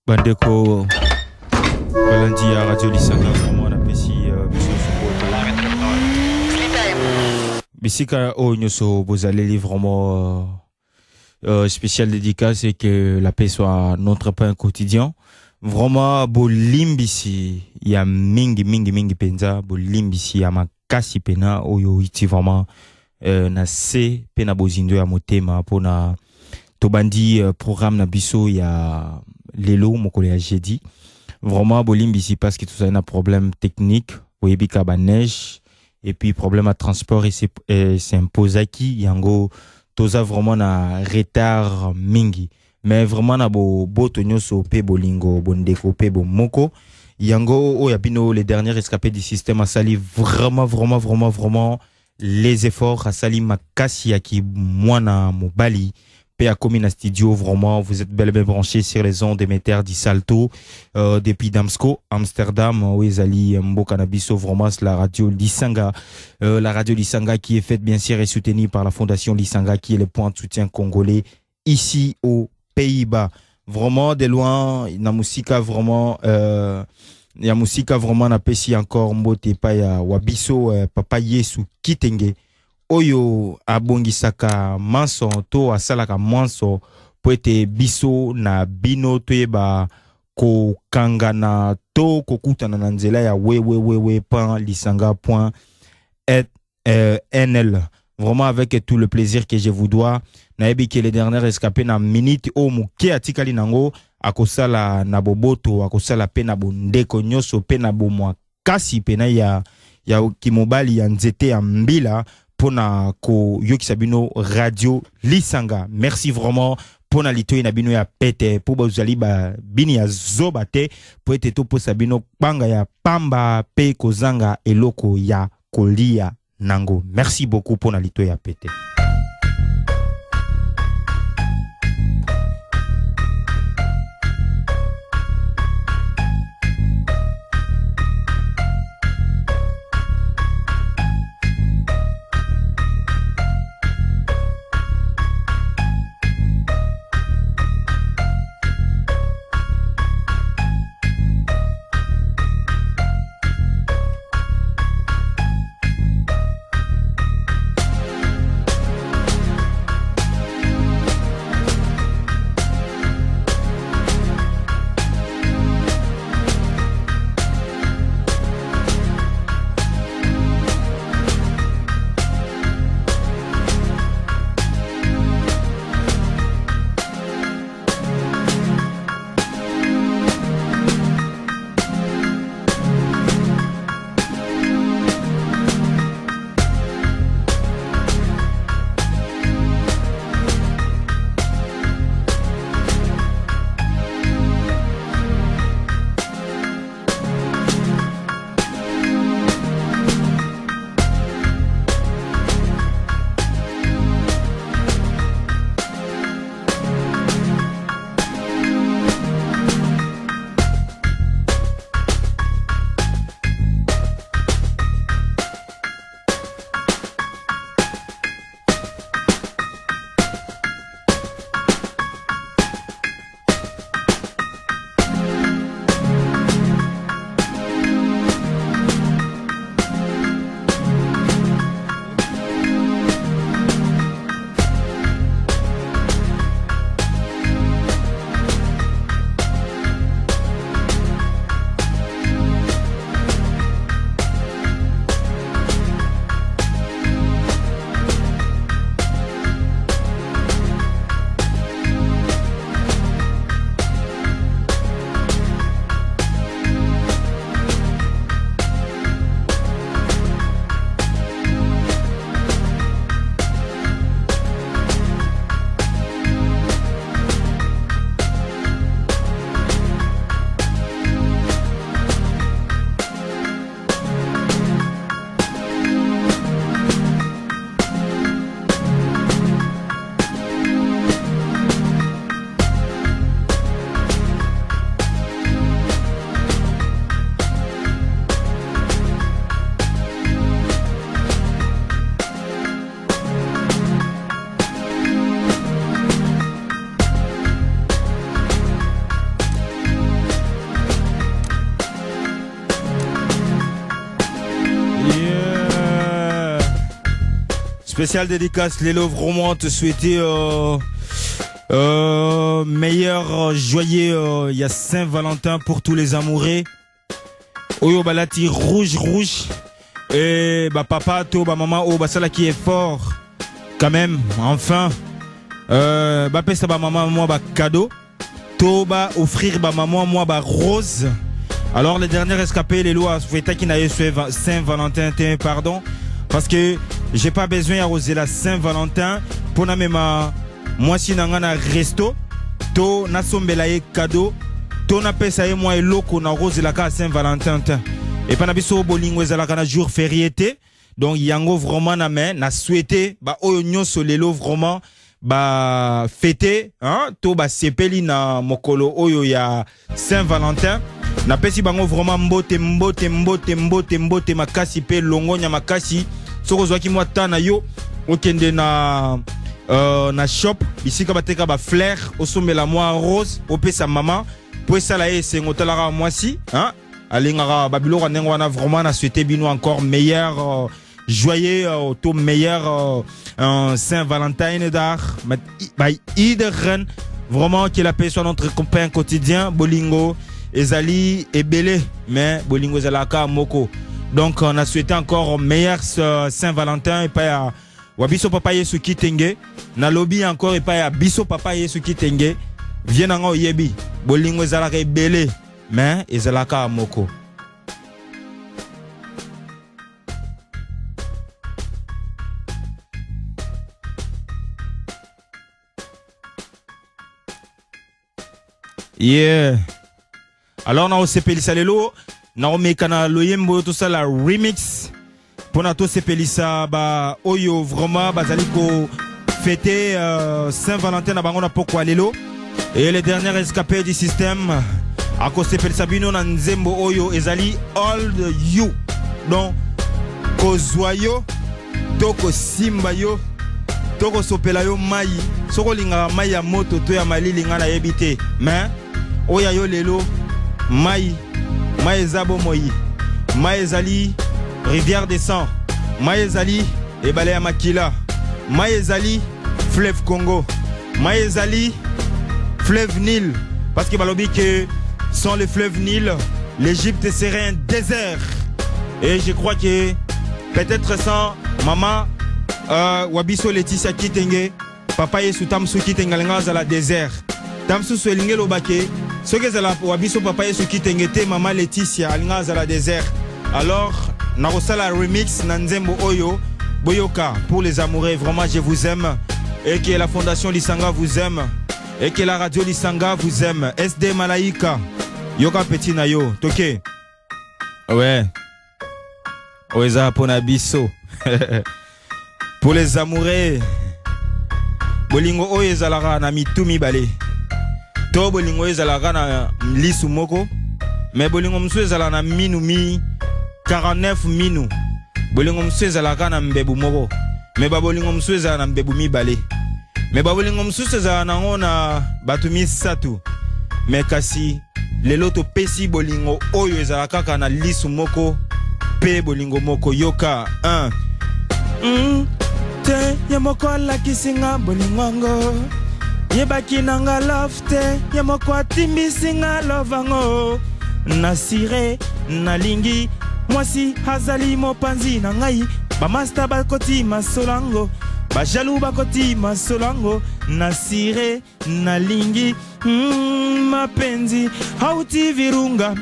Bandeko Balandi à Radio Lisanga vraiment on apprécie Bissika oh nyoso bozaleli vraiment spécial dédicace et que la paix soit notre pain quotidien. Vraiment bolimbisi ya mingi penza bolimbisi ya makasi pena oyo iti vraiment na se pena bozindo ya motema pona tobandi programme na biso ya lelo mokolo ya jeudi. Vraiment bolimbisi parce que tout ça un problème technique oyebika ba neige et puis problème à transport et c'est imposaki yango toza vraiment na retard mingi mais vraiment na boto nyoso pe bolingo bondeko pe bomoko yango o yabino les derniers escapés du système a sali vraiment les efforts a sali makasi ya ki mwana mobali pe a commis na studio. Vraiment vous êtes bel branchés sur les ondes d'émetteur di Salto depuis Damsko Amsterdam Wezali Mboka Nabiso. Vraiment la radio Lisanga qui est faite bien sûr et soutenue par la fondation Lisanga qui est le point de soutien congolais ici aux Pays-Bas. Vraiment de loin na musika vraiment ya musika vraiment na pesi encore mbote pa ya wabiso papa Yesu Kitenge oyo abongisaka manso to asalaka manso po ete biso na bino toyeba kokangana to kokutana na nzela ya www.lisanga.nl. Vraiment avec tout le plaisir que je vous dois. Naebi que les dernières escapées na minute o muke atikali nango akosala na boboto akosala pe na bondeko nyoso pe na bomwa kasi pe na ya kimobali ya nzete ya mbila pona ko yokisa bino radio Lisanga. Merci vraiment pona litoyi na bino ya pete po bazali ba bini ya zoba te po ete to posa bino banga ya pamba pe kozanga eloko ya kolia nango. Merci beaucoup pona litoyi ya pete. Spécial dédicace, Lélo, vraiment te souhaiter meilleur joyeux, il y a Saint-Valentin pour tous les amoureux. Oyo balati rouge. Et bah papa, to, bah maman, oh bah ça là qui est fort. Quand même, enfin. Bah pesa bah maman, moi bah cadeau. To bah offrir bah maman, moi bah rose. Alors les derniers escapés, les lois, souhaita qui n'a eu Saint-Valentin, pardon. Parce que j'ai pas besoin d'arroser la Saint-Valentin pour na ma moi si nangana resto to na sombela ye cadeau to na pesa ye moi eloko na rose la ka Saint-Valentin et pas na biso bolingo ezala kana jour férié donc yango vraiment na main na souhaiter ba oyo nyonso lelo vraiment ba fêter hein to ba sepeli na mokolo oyo ya Saint-Valentin na pesi bango vraiment mbote makasi pe longonya makasi soko zwaki mwa tana yo okende na shop ici ka bateka ba fleur osombela mwa rose opesa mama po ça la esengo talaka mwasi hein alingara babilo kanengo wana vraiment na souhaiter bino encore meilleur joyeux au meilleur Saint-Valentin d'art by Ideren vraiment que la paix soit notre compagnon quotidien bolingo ezali ebele mais bolingo zalaka moko donc on a souhaité encore meilleur Saint-Valentin et pas ya wabiso papa yesu kitenge na lobby encore et pas ya biso papa yesu kitenge vient ngo yebi bolingo zalaka ebele mais ezalaka moko. Yeah. Alors, on a sepelisa lelo, na omekana loyembo tout ça la remix. Pour na to sepelisa ba oyo vraiment bazali ko fêter Saint-Valentin na bango na pokwa lelo. Et les derniers escapés du système a ko sepelisa bino na nzembo oyo ezali all you. Donc ko zoyo, toko simba yo, toko sopela yo mai, soko linga mai ya moto to ya malili nga na yebite. Mais oya yo lelo mai ezabo moyi mai ezali rivière des sangs mai ezali ebale ya makila mai ezali fleuve Congo mai ezali fleuve Nil parce que balobi que sans le fleuve Nil l'Égypte serait un désert et je crois que peut-être sans maman wabiso Laetitia Kitenge papa yesu tamsu Kitenge lenga za la désert tamsu soelinge lobake ce que c'est la wabiso papa yesu kitengete maman Laetitia alinga za la désert alors narosala remix nanzembo oyo boyoka pour les amoureux vraiment je vous aime et que la fondation Lisanga vous aime et que la radio Lisanga vous aime SD Malaika yoka petit na yo toke ouais oeza pona biso pour les amoureux bolingo oyo ezalaka na mitumi bale to bolingo ezalaka na lisu moko mais bolingo msu ezalaka na minu mi 49 minu bolingo msu ezalaka na mbebu moko mais babolingo msu ezalaka na mbebu mibale mais babolingo msu ezalaka nango na bato misatu mais kasi lelo topesi bolingo oyo ezalaka kaka na lisu moko pe bolingo moko yoka 1 te yamoko alakisinga bolingo yebaki nanga love te yamoko atimbisinga lovango nasire nalingi mwasi hazali mopanzi na ngai bamasta bakoti masolango bajalu bakoti masolango nasire nalingi mapenzi hauti virunga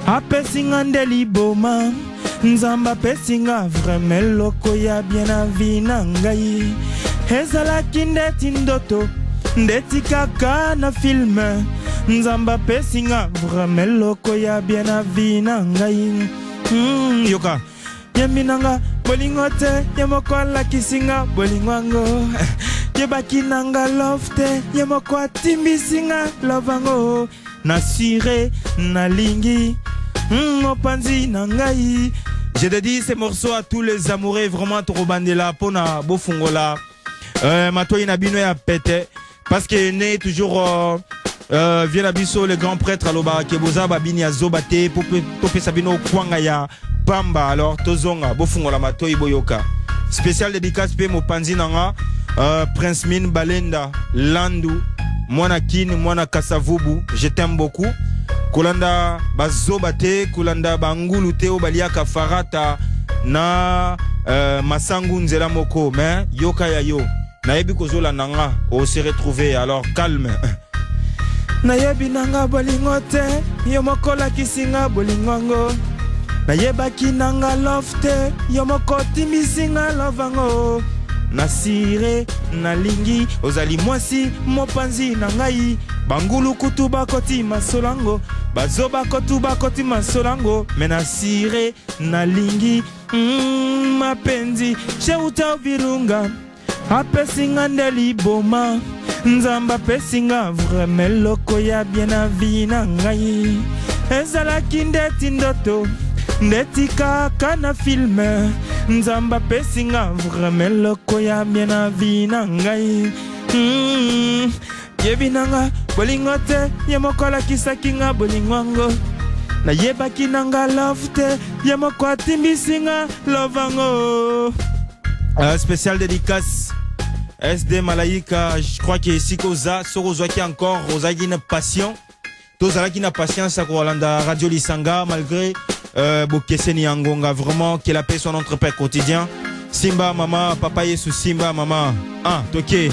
apesinga ndeli boma nzamba pesinga vraiment loko ya bien na vina ngai ezalaki ndeti ndoto ndeti kaka na film nzamba pesinga vraiment loko ya bien na vina ngai yoka yeminanga bolingo te yemoko alakisinga bolingwango yebaki nanga love te yemoko atimbisinga lovango nasire nalingi mopanzi na ngai. Je dédie ces morceaux à tous les amoureux vraiment torobandela pona bofungola matoi na bino ya pete parce que né toujours vient abiso le grand prêtre aloba keboza babini azobate pope sabino kwanga ya pamba alors tozonga bofungola matoi boyoka spécial dédicace pe mopanzi nanga Prince Min Balenda Landu Mwana Kin Mwana Kasavubu, je t'aime beaucoup. Kulanda bazobate kulanda bangulu te obaliaka farata na masangu nzela moko mais yoka ya yo nayebi kozola nanga on se retrouver alors calme nayebi nanga bolingo te yo mokola kisinga bolingongo nayebaki nanga love te yo moko timisinga lovango nasire nalingi ozali mwasi mopanzi nangai bangulu kutu bakoti masolango bazoba kotu bakoti masolango menasire nalingi mapenzi sheuta virunga apesinga ndeli boma nzamba pesinga vraiment loko ya bien vina ngai ezalaki ndeti ndoto ndeti kaka na filme nzamba pesinga vraiment loko ya bien vina ngai yebinanga bolingo te yemokola kisakinga bolingwango na yebaki nanga love te yemoko atimbisinga lovango. Spécial dédicace SD Malaika, je crois que ici Koza Sorozoa qui encore Rosagi une passion Tozala qui n'a patience à Rolanda Radio Lisanga malgré Bokeseni Angonga vraiment que la paix soit notre père quotidien. Simba mama papa Yesu Simba mama toke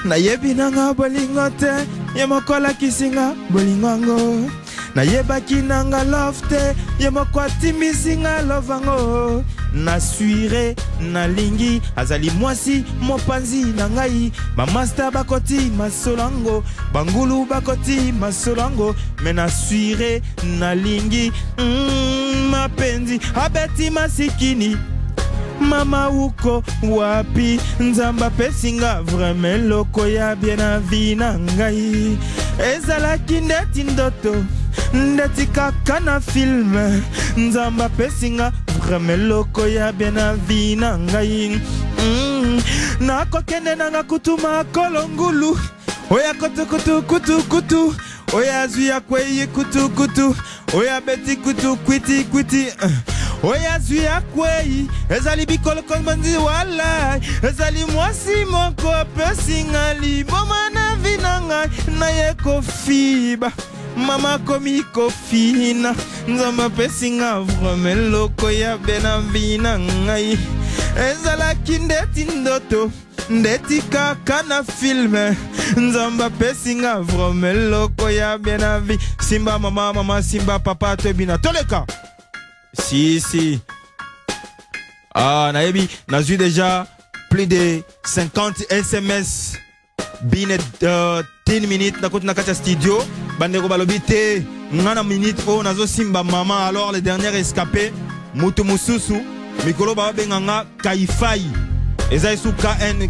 na yebi nanga bolingo te yemokola kisinga bolingango na yebaki nanga love te yemoko atimisinga lovango na suire na lingi azali mwasi mopanzi nangai bamasta bakoti masolango bangulu bakoti masolango mena suire na lingi mapenzi abeti masikini mama uko wapi nzamba pesinga vraiment loko ya bien vina ngai ezalaki ndeti ndoto ndeti kaka na film nzamba pesinga vraiment loko ya bien vina ngai nakokende nanga kutuma kolongulu oya kutu oya zuya kweye kutu oya beti kutu kwiti oya zuya kwei ezali bikolo konbanzi wala ezali mwasi moko pesinga liboma na vinanga na yeko fiba mama komi kofina nzamba pesinga vraiment loko ya bena vina ngai ezalaki ndeti ndoto ndeti kaka na filme nzamba pesinga vraiment loko ya bena vi simba mama simba papa tebina toleka. Si. Naebi, n'a eu déjà plus de 50 SMS. Bine 10 minutes, na kacha studio. Bandeko balobite, ngana minute o nazo simba mama. Alors le dernier escapé, Mutu Mususu, Mikolo Babe Nganga, Kaifai. Eza sous KN,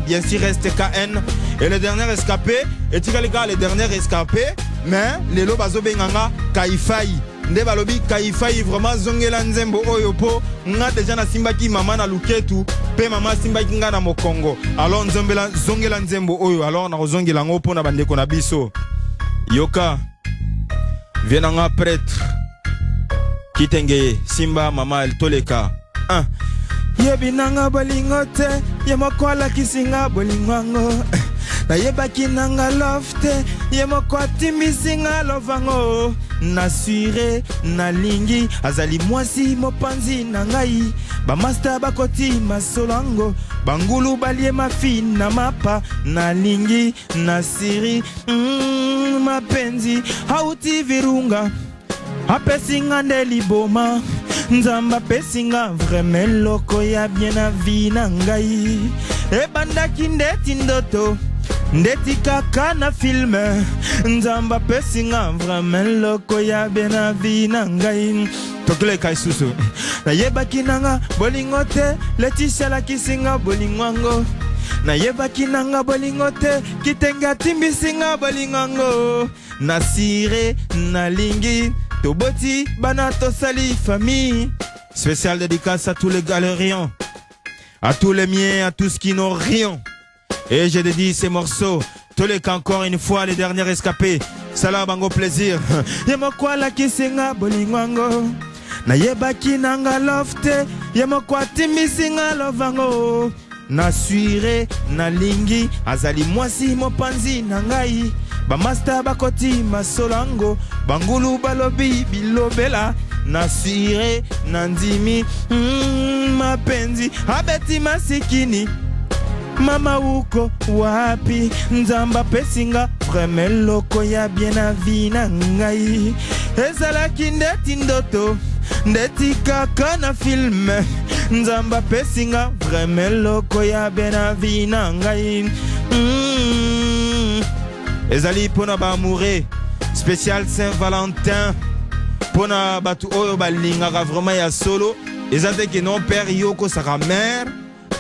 bien sûr reste KN. Et le dernier escapé, et tu les gars, le dernier escapé, mais les lobazo benganga, Kaifai. Nde balobi Kaifai vraiment zongela nzembo oyo po nga deja na simbaki mama na luketu pe mama simbaki nga na mokongo alors nzombela zongela nzembo oyo alors na zongela ngo po na bandeko na biso yoka viens nga prêtre kitenge simba mama el toleka yebinanga bolingo te yemokola kisinga bolingwango na yebaki nanga love te yemoko atimisinga lovango nasire na lingi azali mwasi mopanzi nangai bamasta bakoti masolango bangulu balie mafi na mapa na lingi nasiri mapenzi hauti virunga apesinga ndeli boma nzamba pesinga vraiment loko ya bien vina ngai ebandaki ndeti ndoto ndeti kaka na filme nzamba pesinga vraiment loko ya bena vina ngai tokule kaisusu na yebaki nanga bolingo te Leticia la kisinga bolingwango na yebaki nanga bolingo te kitenga timbisinga bolingango nasire nalingi toboti bana tosali famille. Spécial dédicace à tous les galériens, à tous les miens, à tous qui n'ont rien. Et je dédie ces morceaux, tous les cas encore une fois, les derniers escapés. Salam bango plaisir. Yemo kwa la kisinga bolingwango. Na yebaki nanga love te, Yamoko atimbisi lovango na suire na lingi azali mwasi mopanzi na ngai bamasta bakoti masolango bangulu balobi bilobela na suire na ndimi mapenzi abeti masikini mama uko wapi nzamba pesinga vraiment loko ya bien na vina ngai ezalaki ndeti ndoto ndeti kaka na film nzamba pesinga vraiment loko ya bien na vina ngai ezali pona ba amoureux spécial Saint-Valentin pona batu oyo balingaka vraiment ya solo ezate ke non père yoko saka mère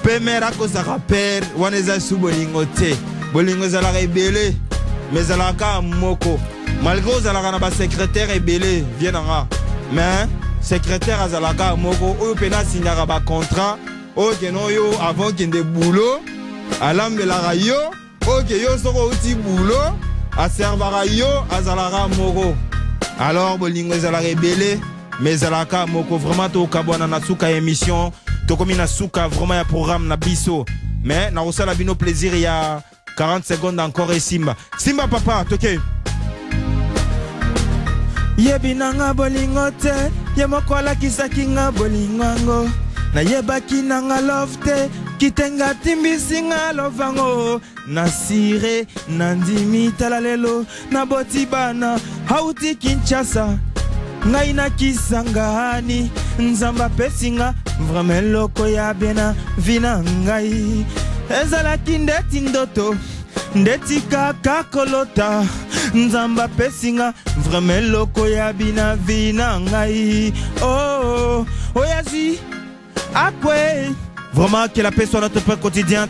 pe mère ako saka père wana eza su bolingo te bolingo ezalaka ebele mais ezalaka moko malgré ozalaka na basecrétaire ebele vie nanga mais secrétaire azalaka moko oyo mpe nasinyaka bacontrat oyo keno oyo avant kende boulot alambelaka yo oyo ke yo soko outi boulot aservaka yo azalaka moko alors bolingo ezalaka ebele mais ezalaka moko vraiment tokabwana na suka émission tokomi na suka vraiment ya programme na biso mais na kosala bino plaisir ya 40 secondes encore et Simba papa toke yebinanga bolingo te yemoko alakisaki nga bolingango na yebaki nanga love te kitenga timbisi nga lovango na sire na ndimi tala lelo na boti bana hauti Kinshasa ngai na kisangani nzamba pesinga vraiment loko ya bena vina ngai ezalaki ndeti ndoto ndeti kaka kolota nzamba pesinga vraiment loko ya bina vina ngai oh oyazi akwe vraiment que la paix soit notre pain quotidien.